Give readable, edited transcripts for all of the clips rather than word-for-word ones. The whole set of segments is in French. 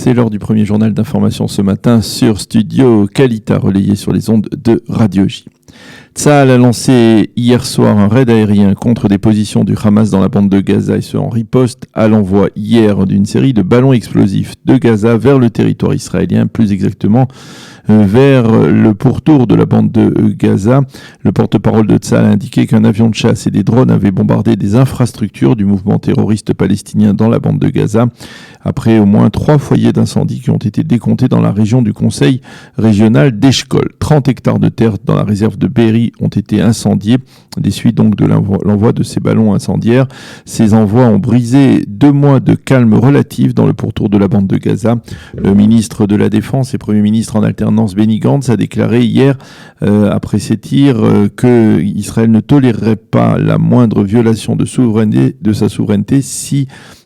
C'est l'heure du premier journal d'information ce matin sur Studio Kalita, relayé sur les ondes de Radio J. Tsahal a lancé hier soir un raid aérien contre des positions du Hamas dans la bande de Gaza, et ce en riposte à l'envoi hier d'une série de ballons explosifs de Gaza vers le territoire israélien, plus exactement vers le pourtour de la bande de Gaza. Le porte-parole de Tsahal a indiqué qu'un avion de chasse et des drones avaient bombardé des infrastructures du mouvement terroriste palestinien dans la bande de Gaza, après au moins 3 foyers d'incendie qui ont été décomptés dans la région du conseil régional d'Eshkol. 30 hectares de terre dans la réserve de Be'eri ont été incendiés, des suites donc de l'envoi de ces ballons incendiaires. Ces envois ont brisé 2 mois de calme relatif dans le pourtour de la bande de Gaza. Le ministre de la Défense et Premier ministre en alternance Benny Gantz a déclaré hier, après ces tirs, que Israël ne tolérerait pas la moindre violation de sa souveraineté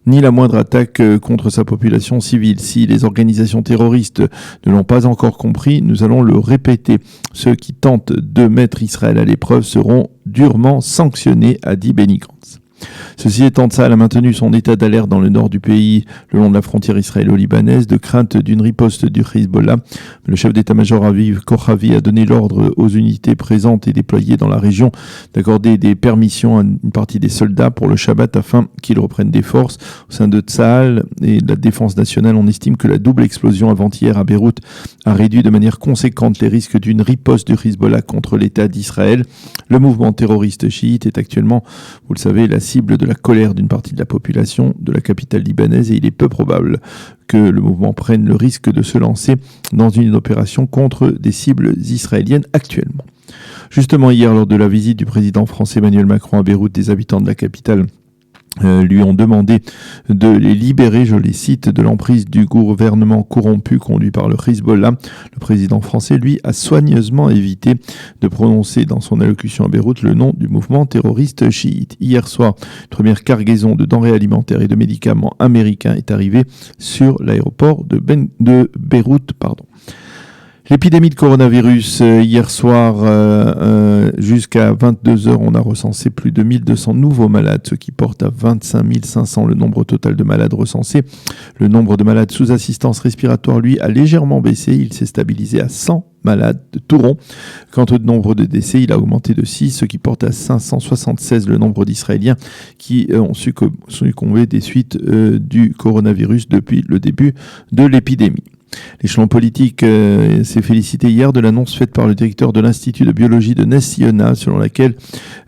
ni la moindre attaque contre sa population civile. Si les organisations terroristes ne l'ont pas encore compris, nous allons le répéter. Ceux qui tentent de mettre Israël à l'épreuve seront durement sanctionnés, a dit Benny Gantz. Ceci étant, Tsahal a maintenu son état d'alerte dans le nord du pays, le long de la frontière israélo-libanaise, de crainte d'une riposte du Hezbollah. Le chef d'état-major Aviv Kochavi a donné l'ordre aux unités présentes et déployées dans la région d'accorder des permissions à une partie des soldats pour le Shabbat afin qu'ils reprennent des forces. Au sein de Tsahal et de la défense nationale, on estime que la double explosion avant-hier à Beyrouth a réduit de manière conséquente les risques d'une riposte du Hezbollah contre l'État d'Israël. Le mouvement terroriste chiite est actuellement, vous le savez, la cible de la colère d'une partie de la population de la capitale libanaise, et il est peu probable que le mouvement prenne le risque de se lancer dans une opération contre des cibles israéliennes actuellement. Justement, hier, lors de la visite du président français Emmanuel Macron à Beyrouth, des habitants de la capitale lui ont demandé de les libérer, je les cite, de l'emprise du gouvernement corrompu conduit par le Hezbollah. Le président français, lui, a soigneusement évité de prononcer dans son allocution à Beyrouth le nom du mouvement terroriste chiite. Hier soir, une première cargaison de denrées alimentaires et de médicaments américains est arrivée sur l'aéroport de Beyrouth. L'épidémie de coronavirus, hier soir, jusqu'à 22h, on a recensé plus de 1200 nouveaux malades, ce qui porte à 25 500 le nombre total de malades recensés. Le nombre de malades sous assistance respiratoire, lui, a légèrement baissé. Il s'est stabilisé à 100 malades de tout rond. Quant au nombre de décès, il a augmenté de 6, ce qui porte à 576 le nombre d'Israéliens qui ont succombé des suites du coronavirus depuis le début de l'épidémie. L'échelon politique s'est félicité hier de l'annonce faite par le directeur de l'Institut de biologie de Ness Yona, selon laquelle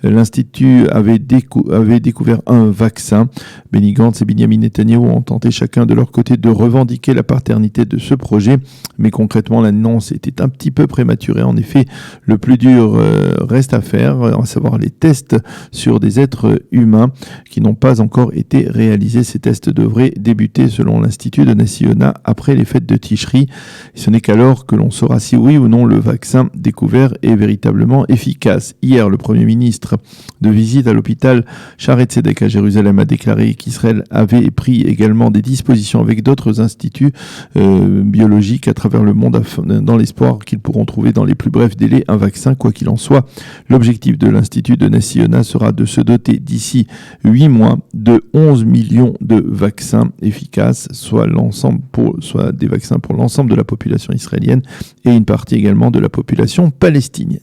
l'Institut avait découvert un vaccin. Benny Gantz et Binyamin Netanyahou ont tenté chacun de leur côté de revendiquer la paternité de ce projet, mais concrètement l'annonce était un petit peu prématurée. En effet, le plus dur reste à faire, à savoir les tests sur des êtres humains qui n'ont pas encore été réalisés. Ces tests devraient débuter, selon l'Institut de Ness Yona, après les fêtes de Tishrei. Ce n'est qu'alors que l'on saura si oui ou non le vaccin découvert est véritablement efficace. Hier, le Premier ministre, de visite à l'hôpital Shaare Zedek à Jérusalem, a déclaré qu'Israël avait pris également des dispositions avec d'autres instituts biologiques à travers le monde dans l'espoir qu'ils pourront trouver dans les plus brefs délais un vaccin. Quoi qu'il en soit, l'objectif de l'Institut de Ness Yona sera de se doter d'ici 8 mois de 11 millions de vaccins efficaces, soit des vaccins pour l'ensemble de la population israélienne et une partie également de la population palestinienne.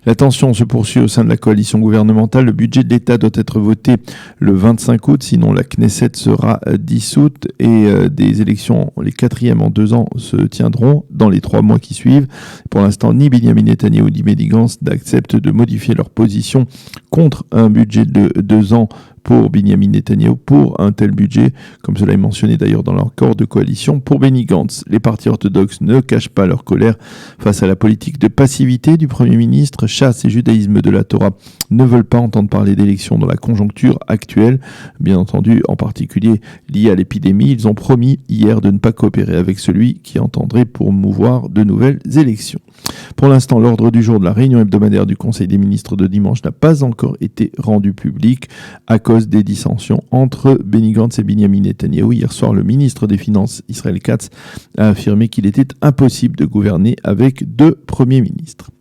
La tension se poursuit au sein de la coalition gouvernementale. Le budget de l'État doit être voté le 25 août, sinon la Knesset sera dissoute et des élections, les 4e en 2 ans, se tiendront dans les 3 mois qui suivent. Pour l'instant, ni Binyamin Netanyahou ni Benny Gantz n'acceptent de modifier leur position contre un budget de 2 ans pour Binyamin Netanyahou, pour un tel budget, comme cela est mentionné d'ailleurs dans l'accord de coalition pour Benny Gantz. Les partis orthodoxes ne cachent pas leur colère face à la politique de passivité du Premier ministre. Chasse et judaïsme de la Torah ne veulent pas entendre parler d'élections dans la conjoncture actuelle, bien entendu en particulier liée à l'épidémie. Ils ont promis hier de ne pas coopérer avec celui qui entendrait promouvoir de nouvelles élections. Pour l'instant, l'ordre du jour de la réunion hebdomadaire du Conseil des ministres de dimanche n'a pas encore été rendu public à cause des dissensions entre Benny Gantz et Binyamin Netanyahou. Hier soir, le ministre des Finances, Israël Katz, a affirmé qu'il était impossible de gouverner avec 2 premiers ministres.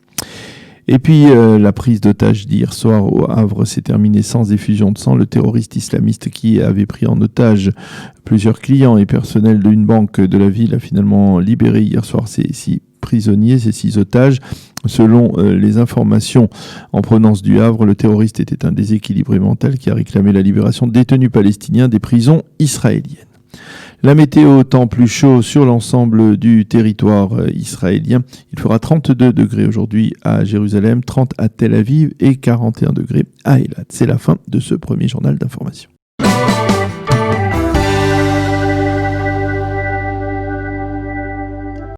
Et puis, la prise d'otage d'hier soir au Havre s'est terminée sans effusion de sang. Le terroriste islamiste qui avait pris en otage plusieurs clients et personnels d'une banque de la ville a finalement libéré hier soir ses 6 prisonniers, ces 6 otages. Selon les informations en provenance du Havre, le terroriste était un déséquilibré mental qui a réclamé la libération de détenus palestiniens des prisons israéliennes. La météo, temps plus chaud sur l'ensemble du territoire israélien. Il fera 32 degrés aujourd'hui à Jérusalem, 30 à Tel Aviv et 41 degrés à Eilat. C'est la fin de ce premier journal d'information.